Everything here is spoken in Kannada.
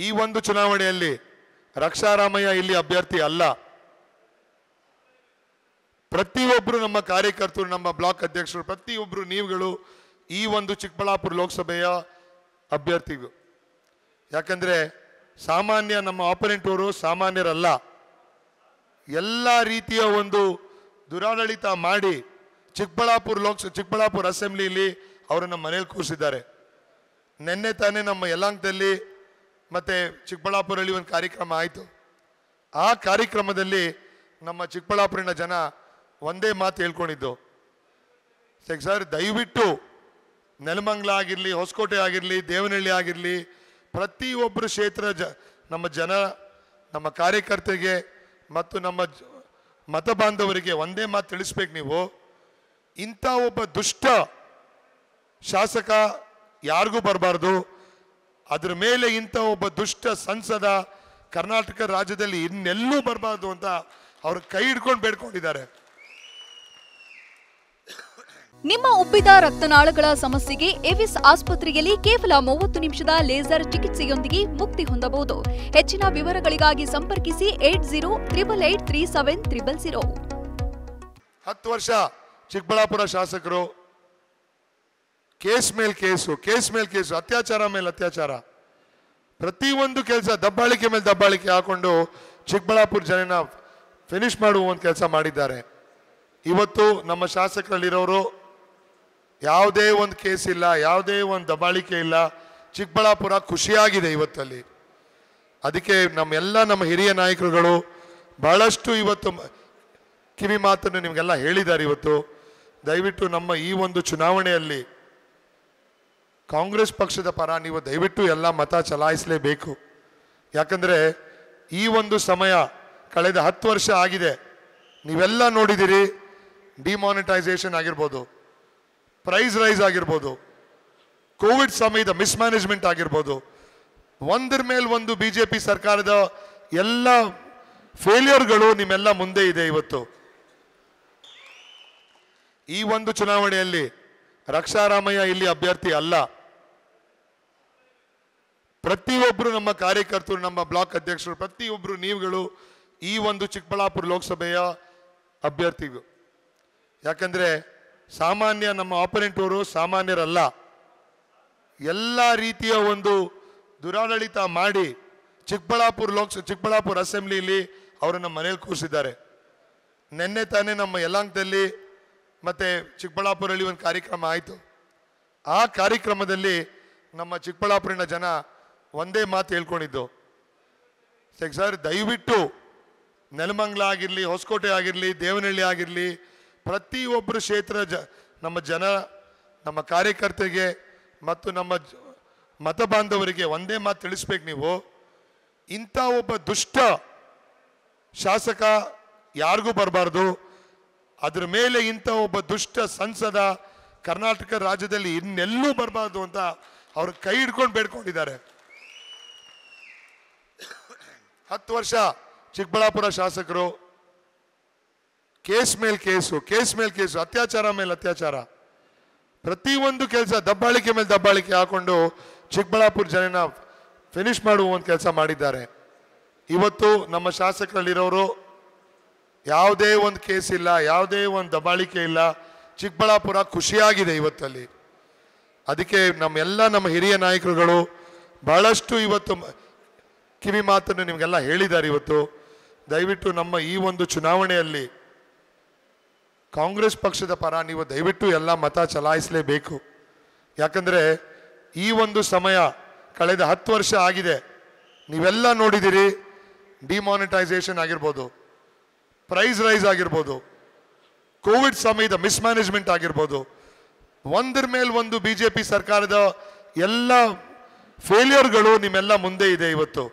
ಈ ಒಂದು ಚುನಾವಣೆಯಲ್ಲಿ ರಕ್ಷಾರಾಮಯ್ಯ ಇಲ್ಲಿ ಅಭ್ಯರ್ಥಿ ಅಲ್ಲ. ಪ್ರತಿಯೊಬ್ಬರು ನಮ್ಮ ಕಾರ್ಯಕರ್ತರು, ನಮ್ಮ ಬ್ಲಾಕ್ ಅಧ್ಯಕ್ಷರು, ಪ್ರತಿಯೊಬ್ಬರು ನೀವುಗಳು ಈ ಒಂದು ಚಿಕ್ಕಬಳ್ಳಾಪುರ ಲೋಕಸಭೆಯ ಅಭ್ಯರ್ಥಿಗಳು. ಯಾಕಂದ್ರೆ ಸಾಮಾನ್ಯ ನಮ್ಮ ಆಪೋನೆಂಟ್ ಅವರು ಸಾಮಾನ್ಯರಲ್ಲ. ಎಲ್ಲ ರೀತಿಯ ಒಂದು ದುರಾಡಳಿತ ಮಾಡಿ ಚಿಕ್ಕಬಳ್ಳಾಪುರ ಅಸೆಂಬ್ಲಿಯಲ್ಲಿ ಅವರನ್ನು ಮನೇಲಿ ಕೂರಿಸಿದ್ದಾರೆ. ನಿನ್ನೆ ತಾನೇ ನಮ್ಮ ಯಲಹಂಕದಲ್ಲಿ ಮತ್ತೆ ಚಿಕ್ಕಬಳ್ಳಾಪುರಲ್ಲಿ ಒಂದು ಕಾರ್ಯಕ್ರಮ ಆಯಿತು. ಆ ಕಾರ್ಯಕ್ರಮದಲ್ಲಿ ನಮ್ಮ ಚಿಕ್ಕಬಳ್ಳಾಪುರಿನ ಜನ ಒಂದೇ ಮಾತು ಹೇಳ್ಕೊಂಡಿದ್ದು, ಸರ್ ದಯವಿಟ್ಟು ನೆಲಮಂಗಲ ಆಗಿರಲಿ, ಹೊಸಕೋಟೆ ಆಗಿರಲಿ, ದೇವನಹಳ್ಳಿ ಆಗಿರಲಿ, ಪ್ರತಿಯೊಬ್ಬರು ಕ್ಷೇತ್ರ ನಮ್ಮ ಕಾರ್ಯಕರ್ತರಿಗೆ ಮತ್ತು ನಮ್ಮ ಮತ ಬಾಂಧವರಿಗೆ ಒಂದೇ ಮಾತು ತಿಳಿಸ್ಬೇಕು. ನೀವು ಇಂಥ ಒಬ್ಬ ದುಷ್ಟ ಶಾಸಕ ಯಾರಿಗೂ ಬರಬಾರ್ದು, ಅದ್ರ ಮೇಲೆ ಇಂಥ ಒಬ್ಬ ದುಷ್ಟ ಸಂಸದ ಕರ್ನಾಟಕ ರಾಜ್ಯದಲ್ಲಿ ಇನ್ನೆಲ್ಲೂ ಬರಬಾರ್ದು ಅಂತ ಅವ್ರ ಕೈ ಹಿಡ್ಕೊಂಡು ಬೇಡ್ಕೊಂಡಿದ್ದಾರೆ. ನಿಮ್ಮ ಉಬ್ಬಿದ ರಕ್ತನಾಳಗಳ ಸಮಸ್ಯೆಗೆ ಎವಿಸ್ ಆಸ್ಪತ್ರೆಯಲ್ಲಿ ಕೇವಲ 30 ನಿಮಿಷದ ಲೇಸರ್ ಚಿಕಿತ್ಸೆಯೊಂದಿಗೆ ಮುಕ್ತಿ ಹೊಂದಬಹುದು. ಹೆಚ್ಚಿನ ವಿವರಗಳಿಗಾಗಿ ಸಂಪರ್ಕಿಸಿ 8088837000. 10 ವರ್ಷ ಚಿಕ್ಕಬಳ್ಳಾಪುರ ಶಾಸಕರು ಕೇಸ್ ಮೇಲೆ ಕೇಸು, ಅತ್ಯಾಚಾರ ಮೇಲೆ ಅತ್ಯಾಚಾರ, ಪ್ರತಿಯೊಂದು ಕೆಲಸ ದಬ್ಬಾಳಿಕೆ ಮೇಲೆ ದಬ್ಬಾಳಿಕೆ ಹಾಕೊಂಡು ಚಿಕ್ಕಬಳ್ಳಾಪುರ ಜನನ ಫಿನಿಶ್ ಮಾಡುವ ಒಂದು ಕೆಲಸ ಮಾಡಿದ್ದಾರೆ. ಇವತ್ತು ನಮ್ಮ ಶಾಸಕರಲ್ಲಿರೋರು ಯಾವುದೇ ಒಂದು ಕೇಸ್ ಇಲ್ಲ, ಯಾವುದೇ ಒಂದು ದಬ್ಬಾಳಿಕೆ ಇಲ್ಲ, ಚಿಕ್ಕಬಳ್ಳಾಪುರ ಖುಷಿಯಾಗಿದೆ ಇವತ್ತಲ್ಲಿ. ಅದಕ್ಕೆ ನಮ್ಮ ಹಿರಿಯ ನಾಯಕರುಗಳು ಬಹಳಷ್ಟು ಇವತ್ತು ಕಿವಿ ಮಾತನ್ನು ನಿಮಗೆಲ್ಲ ಹೇಳಿದ್ದಾರೆ. ಇವತ್ತು ದಯವಿಟ್ಟು ನಮ್ಮ ಈ ಒಂದು ಚುನಾವಣೆಯಲ್ಲಿ ಕಾಂಗ್ರೆಸ್ ಪಕ್ಷದ ಪರ ನೀವು ದಯವಿಟ್ಟು ಎಲ್ಲ ಮತ ಚಲಾಯಿಸಲೇಬೇಕು. ಯಾಕಂದರೆ ಈ ಒಂದು ಸಮಯ ಕಳೆದ 10 ವರ್ಷ ಆಗಿದೆ. ನೀವೆಲ್ಲ ನೋಡಿದಿರಿ, ಡಿಮಾನಿಟೈಸೇಷನ್ ಆಗಿರ್ಬೋದು, ಪ್ರೈಸ್ ರೈಸ್ ಆಗಿರ್ಬೋದು, ಕೋವಿಡ್ ಸಮಯದ ಮಿಸ್ಮ್ಯಾನೇಜ್ಮೆಂಟ್ ಆಗಿರ್ಬೋದು, ಒಂದರ ಮೇಲೆ ಒಂದು ಬಿಜೆಪಿ ಸರ್ಕಾರದ ಎಲ್ಲ ಫೇಲ್ಯೂರ್ಗಳು ನಿಮ್ಮೆಲ್ಲ ಮುಂದೆ ಇದೆ. ಇವತ್ತು ಈ ಒಂದು ಚುನಾವಣೆಯಲ್ಲಿ ರಕ್ಷಾರಾಮಯ್ಯ ಇಲ್ಲಿ ಅಭ್ಯರ್ಥಿ ಅಲ್ಲ. ಪ್ರತಿಯೊಬ್ಬರು ನಮ್ಮ ಕಾರ್ಯಕರ್ತರು, ನಮ್ಮ ಬ್ಲಾಕ್ ಅಧ್ಯಕ್ಷರು, ಪ್ರತಿಯೊಬ್ಬರು ನೀವುಗಳು ಈ ಒಂದು ಚಿಕ್ಕಬಳ್ಳಾಪುರ ಲೋಕಸಭೆಯ ಅಭ್ಯರ್ಥಿಗಳು. ಯಾಕಂದ್ರೆ ಸಾಮಾನ್ಯ ನಮ್ಮ ಆಪೋನೆಂಟ್ ಅವರು ಸಾಮಾನ್ಯರಲ್ಲ. ಎಲ್ಲ ರೀತಿಯ ಒಂದು ದುರಾಡಳಿತ ಮಾಡಿ ಚಿಕ್ಕಬಳ್ಳಾಪುರ ಅಸೆಂಬ್ಲಿಯಲ್ಲಿ ಅವರನ್ನು ಮನೇಲಿ ಕೂರಿಸಿದ್ದಾರೆ. ನಿನ್ನೆ ತಾನೇ ನಮ್ಮ ಯಲಹಂಕದಲ್ಲಿ ಮತ್ತೆ ಚಿಕ್ಕಬಳ್ಳಾಪುರಲ್ಲಿ ಒಂದು ಕಾರ್ಯಕ್ರಮ ಆಯಿತು. ಆ ಕಾರ್ಯಕ್ರಮದಲ್ಲಿ ನಮ್ಮ ಚಿಕ್ಕಬಳ್ಳಾಪುರಿನ ಜನ ಒಂದೇ ಮಾತು ಹೇಳ್ಕೊಂಡಿದ್ದು, ಸರ್ ದಯವಿಟ್ಟು ನೆಲಮಂಗಲ ಆಗಿರಲಿ, ಹೊಸಕೋಟೆ ಆಗಿರಲಿ, ದೇವನಹಳ್ಳಿ ಆಗಿರಲಿ, ಪ್ರತಿಯೊಬ್ಬರು ಕ್ಷೇತ್ರ ನಮ್ಮ ಕಾರ್ಯಕರ್ತರಿಗೆ ಮತ್ತು ನಮ್ಮ ಮತ ಬಾಂಧವರಿಗೆ ಒಂದೇ ಮಾತು ತಿಳಿಸ್ಬೇಕು. ನೀವು ಇಂಥ ಒಬ್ಬ ದುಷ್ಟ ಶಾಸಕ ಯಾರಿಗೂ ಬರಬಾರ್ದು, ಅದ್ರ ಮೇಲೆ ಇಂಥ ಒಬ್ಬ ದುಷ್ಟ ಸಂಸದ ಕರ್ನಾಟಕ ರಾಜ್ಯದಲ್ಲಿ ಇನ್ನೆಲ್ಲೂ ಬರಬಾರ್ದು ಅಂತ ಅವ್ರ ಕೈ ಹಿಡ್ಕೊಂಡು ಬೇಡ್ಕೊಂಡಿದ್ದಾರೆ. 10 ವರ್ಷ ಚಿಕ್ಕಬಳ್ಳಾಪುರ ಶಾಸಕರು ಕೇಸ್ ಮೇಲೆ ಕೇಸು, ಅತ್ಯಾಚಾರ ಮೇಲೆ ಅತ್ಯಾಚಾರ, ಪ್ರತಿಯೊಂದು ಕೆಲಸ ದಬ್ಬಾಳಿಕೆ ಮೇಲೆ ದಬ್ಬಾಳಿಕೆ ಹಾಕೊಂಡು ಚಿಕ್ಕಬಳ್ಳಾಪುರ ಜನನ ಫಿನಿಶ್ ಮಾಡುವ ಒಂದು ಕೆಲಸ ಮಾಡಿದ್ದಾರೆ. ಇವತ್ತು ನಮ್ಮ ಶಾಸಕರಲ್ಲಿರೋರು ಯಾವುದೇ ಒಂದು ಕೇಸ್ ಇಲ್ಲ, ಯಾವುದೇ ಒಂದು ದಬ್ಬಾಳಿಕೆ ಇಲ್ಲ, ಚಿಕ್ಕಬಳ್ಳಾಪುರ ಖುಷಿಯಾಗಿದೆ ಇವತ್ತಲ್ಲಿ. ಅದಕ್ಕೆ ನಮ್ಮ ಹಿರಿಯ ನಾಯಕರುಗಳು ಬಹಳಷ್ಟು ಇವತ್ತು ಕಿವಿ ಮಾತನ್ನು ನಿಮಗೆಲ್ಲ ಹೇಳಿದ್ದಾರೆ. ಇವತ್ತು ದಯವಿಟ್ಟು ನಮ್ಮ ಈ ಒಂದು ಚುನಾವಣೆಯಲ್ಲಿ ಕಾಂಗ್ರೆಸ್ ಪಕ್ಷದ ಪರ ನೀವು ದಯವಿಟ್ಟು ಎಲ್ಲ ಮತ ಚಲಾಯಿಸಲೇಬೇಕು. ಯಾಕಂದರೆ ಈ ಒಂದು ಸಮಯ ಕಳೆದ 10 ವರ್ಷ ಆಗಿದೆ. ನೀವೆಲ್ಲ ನೋಡಿದಿರಿ, ಡಿಮಾನಿಟೈಸೇಷನ್ ಆಗಿರ್ಬೋದು, ಪ್ರೈಸ್ ರೈಸ್ ಆಗಿರ್ಬೋದು, ಕೋವಿಡ್ ಸಮಯದ ಮಿಸ್ಮ್ಯಾನೇಜ್ಮೆಂಟ್ ಆಗಿರ್ಬೋದು, ಒಂದರ ಮೇಲೆ ಒಂದು ಬಿಜೆಪಿ ಸರ್ಕಾರದ ಎಲ್ಲ ಫೇಲ್ಯೂರ್ಗಳು ನಿಮ್ಮೆಲ್ಲ ಮುಂದೆ ಇದೆ. ಇವತ್ತು